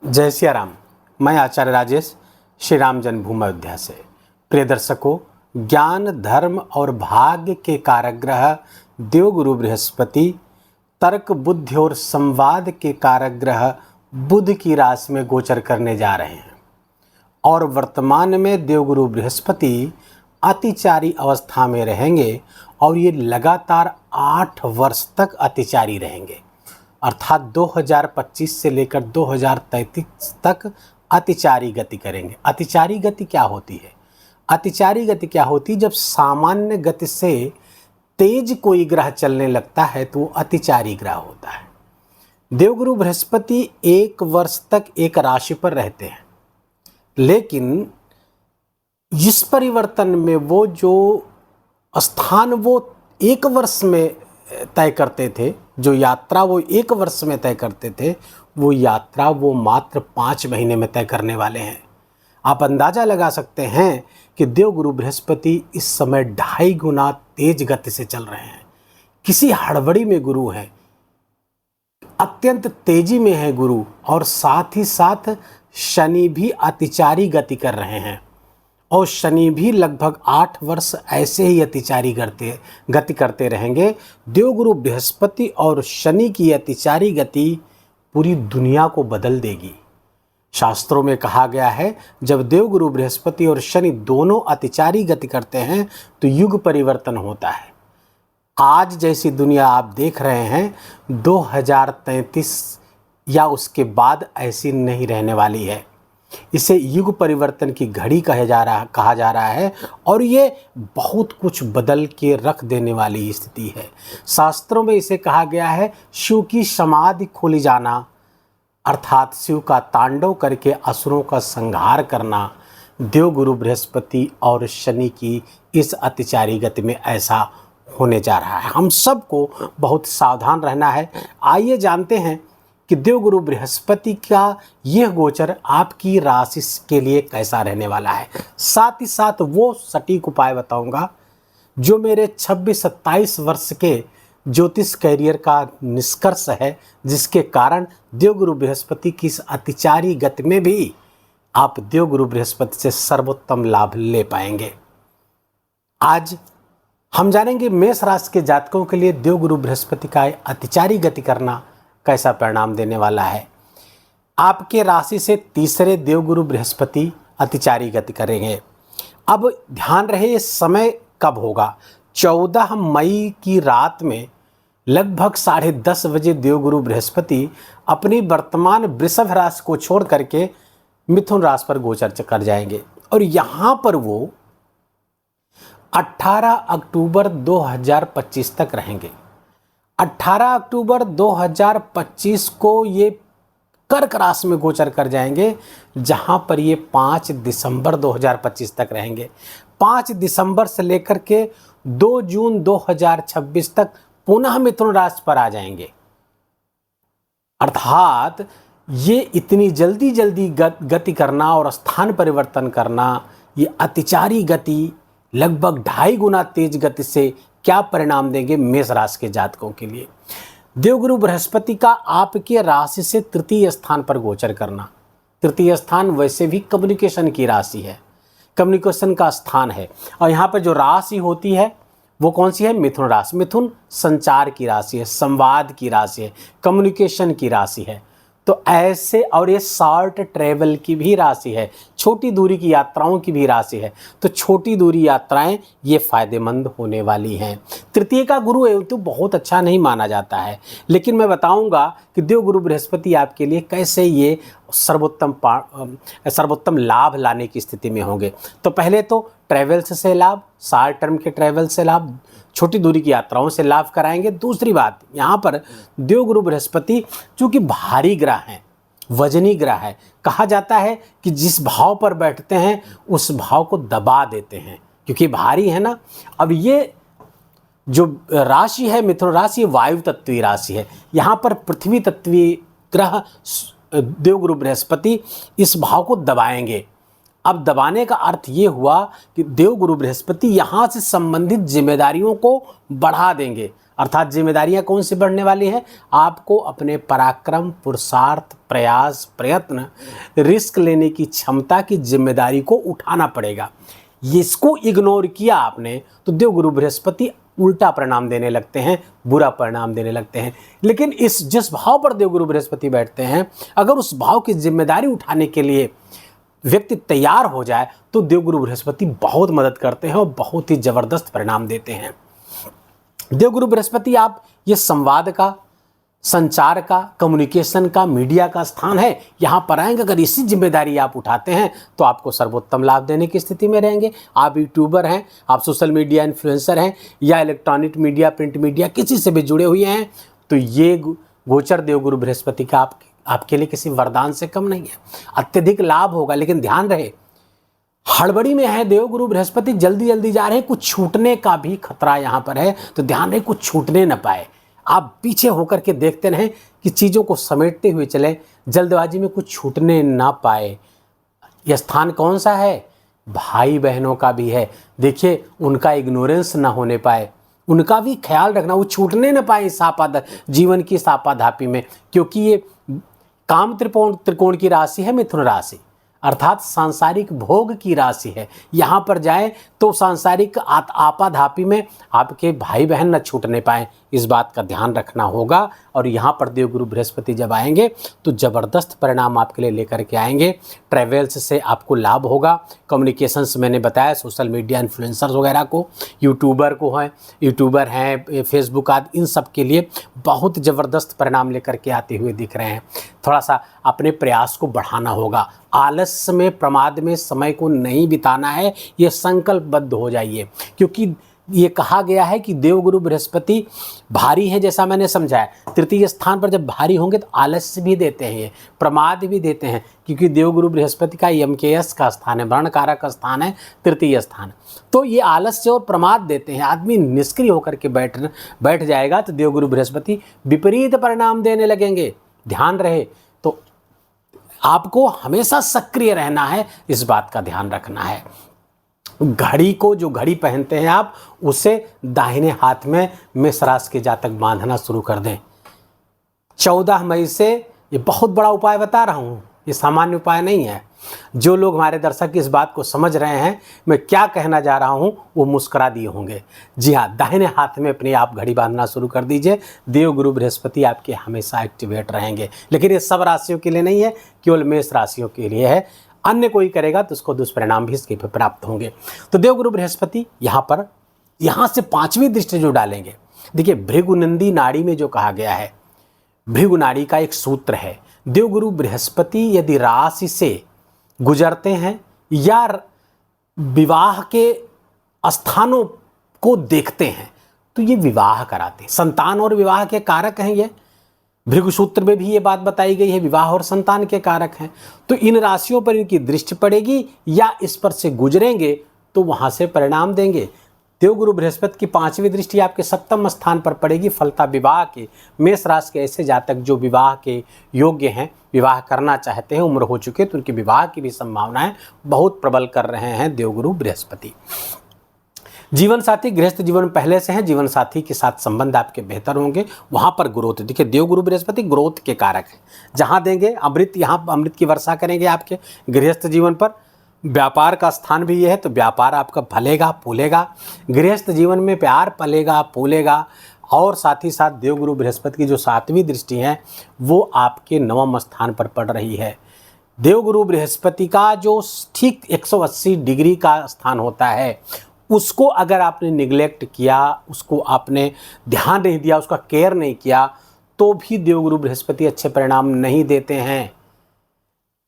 जय सिया राम। मैं आचार्य राजेश श्री राम जन्मभूमि अयोध्या से। प्रिय दर्शकों, ज्ञान, धर्म और भाग्य के कारक ग्रह देवगुरु बृहस्पति, तर्क, बुद्धि और संवाद के कारक ग्रह बुध की राशि में गोचर करने जा रहे हैं और वर्तमान में देवगुरु बृहस्पति अतिचारी अवस्था में रहेंगे और ये लगातार 8 वर्ष तक अतिचारी रहेंगे, अर्थात 2025 से लेकर 2033 तक अतिचारी गति करेंगे। अतिचारी गति क्या होती है? अतिचारी गति क्या होती है? जब सामान्य गति से तेज कोई ग्रह चलने लगता है तो अतिचारी ग्रह होता है। देवगुरु बृहस्पति 1 वर्ष तक एक राशि पर रहते हैं, लेकिन इस परिवर्तन में वो जो स्थान वो 1 वर्ष में तय करते थे, जो यात्रा वो 1 वर्ष में तय करते थे, वो यात्रा वो मात्र 5 महीने में तय करने वाले हैं। आप अंदाज़ा लगा सकते हैं कि देवगुरु बृहस्पति इस समय 2.5 गुना तेज गति से चल रहे हैं। किसी हड़बड़ी में गुरु हैं, अत्यंत तेजी में है गुरु, और साथ ही साथ शनि भी अतिचारी गति कर रहे हैं और शनि भी लगभग 8 वर्ष ऐसे ही अतिचारी गति करते रहेंगे। देवगुरु बृहस्पति और शनि की अतिचारी गति पूरी दुनिया को बदल देगी। शास्त्रों में कहा गया है, जब देवगुरु बृहस्पति और शनि दोनों अतिचारी गति करते हैं तो युग परिवर्तन होता है। आज जैसी दुनिया आप देख रहे हैं 2033 या उसके बाद ऐसी नहीं रहने वाली है। इसे युग परिवर्तन की घड़ी कहा जा रहा है और ये बहुत कुछ बदल के रख देने वाली स्थिति है। शास्त्रों में इसे कहा गया है शिव की समाधि खोली जाना, अर्थात शिव का तांडव करके असुरों का संहार करना। देवगुरु बृहस्पति और शनि की इस अतिचारी गति में ऐसा होने जा रहा है। हम सबको बहुत सावधान रहना है। आइए जानते हैं कि देवगुरु बृहस्पति का यह गोचर आपकी राशि के लिए कैसा रहने वाला है। साथ ही साथ वो सटीक उपाय बताऊंगा जो मेरे 26-27 वर्ष के ज्योतिष कैरियर का निष्कर्ष है, जिसके कारण देवगुरु बृहस्पति की इस अतिचारी गति में भी आप देवगुरु बृहस्पति से सर्वोत्तम लाभ ले पाएंगे। आज हम जानेंगे मेष राशि के जातकों के लिए देवगुरु बृहस्पति का अतिचारी गति करना कैसा परिणाम देने वाला है। आपके राशि से तीसरे देवगुरु बृहस्पति अतिचारी गति करेंगे। अब ध्यान रहे ये समय कब होगा। 14 मई की रात में लगभग 10:30 बजे देवगुरु बृहस्पति अपनी वर्तमान वृषभ राशि को छोड़ करके मिथुन राशि पर गोचर कर जाएंगे और यहाँ पर वो 18 अक्टूबर 2025 तक रहेंगे। 18 अक्टूबर 2025 को ये कर्क राशि में गोचर कर जाएंगे, जहां पर ये 5 दिसंबर 2025 तक रहेंगे। 5 दिसंबर से लेकर के 2 जून 2026 तक पुनः मिथुन राशि पर आ जाएंगे। अर्थात ये इतनी जल्दी गति करना और स्थान परिवर्तन करना, ये अतिचारी गति लगभग 2.5 गुना तेज गति से क्या परिणाम देंगे मेष राशि के जातकों के लिए। देवगुरु बृहस्पति का आपके राशि से तृतीय स्थान पर गोचर करना। तृतीय स्थान वैसे भी कम्युनिकेशन की राशि है, कम्युनिकेशन का स्थान है, और यहाँ पर जो राशि होती है वो कौन सी है? मिथुन राशि। मिथुन संचार की राशि है, संवाद की राशि है, कम्युनिकेशन की राशि है। तो ऐसे, और ये शॉर्ट ट्रैवल की भी राशि है, छोटी दूरी की यात्राओं की भी राशि है। तो छोटी दूरी यात्राएं ये फायदेमंद होने वाली हैं। तृतीय का गुरु है तो बहुत अच्छा नहीं माना जाता है, लेकिन मैं बताऊंगा कि देवगुरु बृहस्पति आपके लिए कैसे ये सर्वोत्तम लाभ लाने की स्थिति में होंगे। तो पहले तो ट्रैवल्स से लाभ, शॉर्ट टर्म के ट्रैवल से लाभ, छोटी दूरी की यात्राओं से लाभ कराएंगे। दूसरी बात, यहाँ पर देवगुरु बृहस्पति चूँकि भारी ग्रह हैं, वजनी ग्रह है, कहा जाता है कि जिस भाव पर बैठते हैं उस भाव को दबा देते हैं, क्योंकि भारी है ना। अब ये जो राशि है मिथुन राशि, वायु तत्वीय राशि है। यहाँ पर पृथ्वी तत्वीय ग्रह देवगुरु बृहस्पति इस भाव को दबाएंगे। अब दबाने का अर्थ ये हुआ कि देवगुरु बृहस्पति यहाँ से संबंधित जिम्मेदारियों को बढ़ा देंगे, अर्थात जिम्मेदारियां कौन सी बढ़ने वाली हैं? आपको अपने पराक्रम, पुरुषार्थ, प्रयास, प्रयत्न, रिस्क लेने की क्षमता की जिम्मेदारी को उठाना पड़ेगा। इसको इग्नोर किया आपने तो देवगुरु बृहस्पति उल्टा परिणाम देने लगते हैं, बुरा परिणाम देने लगते हैं। लेकिन जिस भाव पर देवगुरु बृहस्पति बैठते हैं, अगर उस भाव की जिम्मेदारी उठाने के लिए व्यक्ति तैयार हो जाए तो देवगुरु बृहस्पति बहुत मदद करते हैं और बहुत ही जबरदस्त परिणाम देते हैं। देवगुरु बृहस्पति आप ये संवाद का, संचार का, कम्युनिकेशन का, मीडिया का स्थान है। यहाँ पर आएंगे, अगर इसी जिम्मेदारी आप उठाते हैं तो आपको सर्वोत्तम लाभ देने की स्थिति में रहेंगे। आप यूट्यूबर हैं, आप सोशल मीडिया इन्फ्लुएंसर हैं, या इलेक्ट्रॉनिक मीडिया, प्रिंट मीडिया, किसी से भी जुड़े हुए हैं, तो ये गोचर देवगुरु बृहस्पति का आपके लिए किसी वरदान से कम नहीं है। अत्यधिक लाभ होगा, लेकिन ध्यान रहे, हड़बड़ी में है देवगुरु बृहस्पति, जल्दी जल्दी जा रहे हैं, कुछ छूटने का भी खतरा यहाँ पर है, तो ध्यान रहे कुछ छूटने न पाए। आप पीछे होकर के देखते रहें कि चीज़ों को समेटते हुए चलें, जल्दबाजी में कुछ छूटने ना पाए। यह स्थान कौन सा है? भाई बहनों का भी है। देखिए, उनका इग्नोरेंस ना होने पाए, उनका भी ख्याल रखना, वो छूटने न पाए इस जीवन की सापाधापी में, क्योंकि ये काम त्रिकोण की राशि है, मिथुन राशि, अर्थात सांसारिक भोग की राशि है। यहाँ पर जाए तो सांसारिक आपाधापी में आपके भाई बहन न छूटने पाएँ, इस बात का ध्यान रखना होगा। और यहाँ पर देवगुरु बृहस्पति जब आएंगे तो ज़बरदस्त परिणाम आपके लिए लेकर के आएंगे। ट्रैवल्स से आपको लाभ होगा, कम्युनिकेशंस मैंने बताया, सोशल मीडिया इन्फ्लुएंसर्स वगैरह को, यूट्यूबर हैं, फेसबुक आदि, इन सब के लिए बहुत ज़बरदस्त परिणाम लेकर के आते हुए दिख रहे हैं। थोड़ा सा अपने प्रयास को बढ़ाना होगा, आलस्य में, प्रमाद में समय को नहीं बिताना है, ये संकल्पबद्ध हो जाइए। क्योंकि ये कहा गया है कि देवगुरु बृहस्पति भारी है, जैसा मैंने समझाया। तृतीय स्थान पर जब भारी होंगे तो आलस्य भी देते हैं, ये प्रमाद भी देते हैं, क्योंकि देवगुरु बृहस्पति का यमकेयस का स्थान है, वर्णकारक का स्थान है, तृतीय स्थान। तो ये आलस्य और प्रमाद देते हैं। आदमी निष्क्रिय होकर के बैठ जाएगा तो देवगुरु बृहस्पति विपरीत परिणाम देने लगेंगे। ध्यान रहे, तो आपको हमेशा सक्रिय रहना है, इस बात का ध्यान रखना है। घड़ी को, जो घड़ी पहनते हैं आप, उसे दाहिने हाथ में मेष राशि के जातक बांधना शुरू कर दें। 14 मई से, ये बहुत बड़ा उपाय बता रहा हूँ, ये सामान्य उपाय नहीं है। जो लोग हमारे दर्शक इस बात को समझ रहे हैं मैं क्या कहना जा रहा हूँ, वो मुस्कुरा दिए होंगे। जी हाँ, दाहिने हाथ में अपने आप घड़ी बांधना शुरू कर दीजिए। देवगुरु बृहस्पति आपके हमेशा एक्टिवेट रहेंगे। लेकिन ये सब राशियों के लिए नहीं है, केवल मेष राशियों के लिए है। अन्य कोई करेगा तो उसको दुष्परिणाम भी इसके प्राप्त होंगे। तो देवगुरु बृहस्पति यहाँ से 5वीं दृष्टि जो डालेंगे, देखिए भृगुनंदी नाड़ी में जो कहा गया है, भृगु नाड़ी का एक सूत्र है, देवगुरु बृहस्पति यदि राशि से गुजरते हैं या विवाह के स्थानों को देखते हैं तो ये विवाह कराते हैं। संतान और विवाह के कारक हैं ये, भृगु सूत्र में भी ये बात बताई गई है, विवाह और संतान के कारक हैं। तो इन राशियों पर इनकी दृष्टि पड़ेगी या इस पर से गुजरेंगे तो वहाँ से परिणाम देंगे। देवगुरु बृहस्पति की 5वीं दृष्टि आपके 7वें स्थान पर पड़ेगी, फलता विवाह के। मेष राशि के ऐसे जातक जो विवाह के योग्य हैं, विवाह करना चाहते हैं, उम्र हो चुके, तो उनकी विवाह की भी संभावनाएं बहुत प्रबल कर रहे हैं देवगुरु बृहस्पति। जीवन साथी, गृहस्थ जीवन पहले से है, जीवन साथी के साथ संबंध आपके बेहतर होंगे, वहाँ पर ग्रोथ। देखिए देवगुरु बृहस्पति ग्रोथ के कारक है, जहाँ देंगे अमृत, यहाँ अमृत की वर्षा करेंगे आपके गृहस्थ जीवन पर। व्यापार का स्थान भी ये है, तो व्यापार आपका फलेगा फूलेगा, गृहस्थ जीवन में प्यार पलेगा फूलेगा। और साथ ही साथ देवगुरु बृहस्पति की जो 7वीं दृष्टि है वो आपके 9वें स्थान पर पड़ रही है। देवगुरु बृहस्पति का जो ठीक 180 डिग्री का स्थान होता है, उसको अगर आपने निगलेक्ट किया, उसको आपने ध्यान नहीं दिया, उसका केयर नहीं किया, तो भी देवगुरु बृहस्पति अच्छे परिणाम नहीं देते हैं।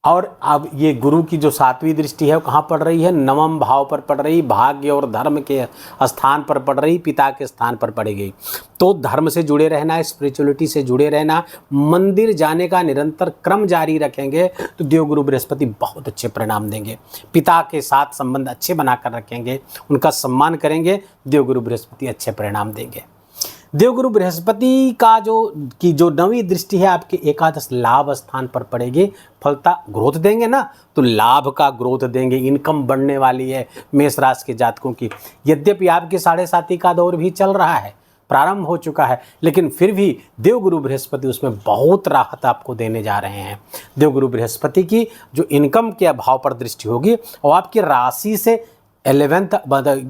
और अब ये गुरु की जो 7वीं दृष्टि है वो कहाँ पड़ रही है? 9वें भाव पर पड़ रही, भाग्य और धर्म के स्थान पर पड़ रही, पिता के स्थान पर पड़ेगी। तो धर्म से जुड़े रहना, स्पिरिचुअलिटी से जुड़े रहना, मंदिर जाने का निरंतर क्रम जारी रखेंगे तो देवगुरु बृहस्पति बहुत अच्छे परिणाम देंगे। पिता के साथ संबंध अच्छे बनाकर रखेंगे, उनका सम्मान करेंगे, देवगुरु बृहस्पति अच्छे परिणाम देंगे। देवगुरु बृहस्पति का जो 9वीं दृष्टि है आपके एकादश लाभ स्थान पर पड़ेगी। फलता ग्रोथ देंगे ना, तो लाभ का ग्रोथ देंगे, इनकम बढ़ने वाली है मेष राशि के जातकों की। यद्यपि आपके 7.5 का दौर भी चल रहा है, प्रारंभ हो चुका है, लेकिन फिर भी देवगुरु बृहस्पति उसमें बहुत राहत आपको देने जा रहे हैं। देवगुरु बृहस्पति की जो इनकम के भाव पर दृष्टि होगी और आपकी राशि से 11th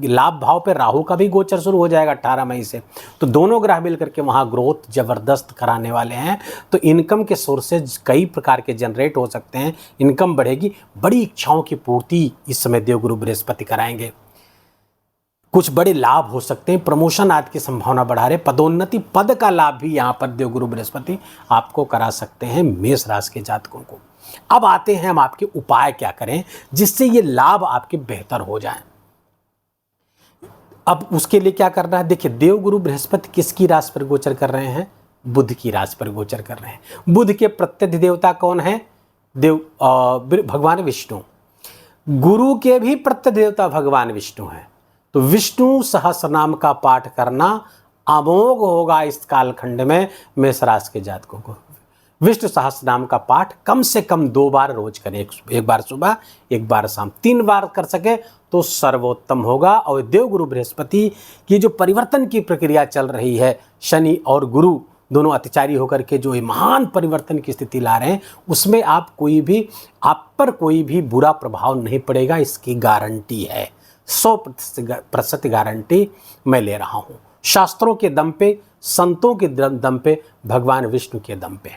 लाभ भाव पे राहु का भी गोचर शुरू हो जाएगा 18 मई से। तो दोनों ग्रह मिलकर के वहाँ ग्रोथ जबरदस्त कराने वाले हैं। तो इनकम के सोर्सेज कई प्रकार के जनरेट हो सकते हैं, इनकम बढ़ेगी, बड़ी इच्छाओं की पूर्ति इस समय देवगुरु बृहस्पति कराएंगे। कुछ बड़े लाभ हो सकते हैं, प्रमोशन आदि की संभावना बढ़ा रहे, पदोन्नति पद का लाभ भी यहाँ पर देवगुरु बृहस्पति आपको करा सकते हैं मेष राशि के जातकों को। अब आते हैं हम आपके उपाय क्या करें जिससे ये लाभ आपके बेहतर हो जाएं। अब उसके लिए क्या करना है, देखिए देवगुरु बृहस्पति किसकी राशि पर गोचर कर रहे हैं, बुध की राशि पर गोचर कर रहे हैं। बुध के प्रत्यक्ष देवता कौन है, भगवान विष्णु। गुरु के भी प्रत्यक्ष देवता भगवान विष्णु हैं। तो विष्णु सहस्रनाम का पाठ करना अमोघ होगा इस कालखंड में मेष राशि के जातकों को। विष्णु सहस्रनाम का पाठ कम से कम 2 बार रोज करें, एक बार सुबह एक बार शाम, 3 बार कर सके तो सर्वोत्तम होगा। और देवगुरु बृहस्पति की जो परिवर्तन की प्रक्रिया चल रही है, शनि और गुरु दोनों अतिचारी होकर के जो महान परिवर्तन की स्थिति ला रहे हैं, उसमें आप पर कोई भी बुरा प्रभाव नहीं पड़ेगा, इसकी गारंटी है। 100% गारंटी मैं ले रहा हूँ, शास्त्रों के दम पे, संतों के दम पे, भगवान विष्णु के दम पे,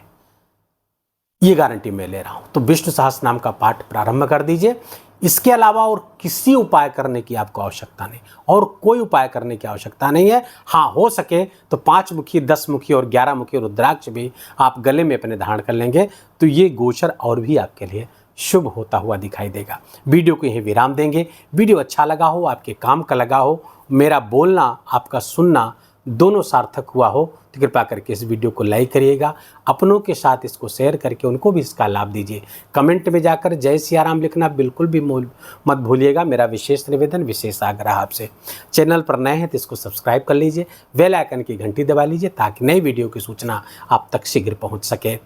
ये गारंटी मैं ले रहा हूँ। तो विष्णु सहस्रनाम का पाठ प्रारंभ कर दीजिए। इसके अलावा और किसी उपाय करने की आपको आवश्यकता नहीं, और कोई उपाय करने की आवश्यकता नहीं है। हाँ, हो सके तो 5 मुखी, 10 मुखी और 11 मुखी रुद्राक्ष भी आप गले में अपने धारण कर लेंगे तो ये गोचर और भी आपके लिए शुभ होता हुआ दिखाई देगा। वीडियो को यहीं विराम देंगे। वीडियो अच्छा लगा हो, आपके काम का लगा हो, मेरा बोलना आपका सुनना दोनों सार्थक हुआ हो तो कृपया करके इस वीडियो को लाइक करिएगा, अपनों के साथ इसको शेयर करके उनको भी इसका लाभ दीजिए। कमेंट में जाकर जय सिया राम लिखना बिल्कुल भी मत भूलिएगा, मेरा विशेष निवेदन, विशेष आग्रह आपसे। चैनल पर नए हैं तो इसको सब्सक्राइब कर लीजिए, बेल आइकन की घंटी दबा लीजिए ताकि नई वीडियो की सूचना आप तक शीघ्र पहुँच सके।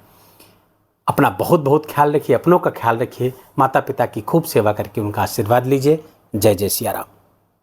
अपना बहुत बहुत ख्याल रखिए, अपनों का ख्याल रखिए, माता पिता की खूब सेवा करके उनका आशीर्वाद लीजिए। जय जय सिया राम।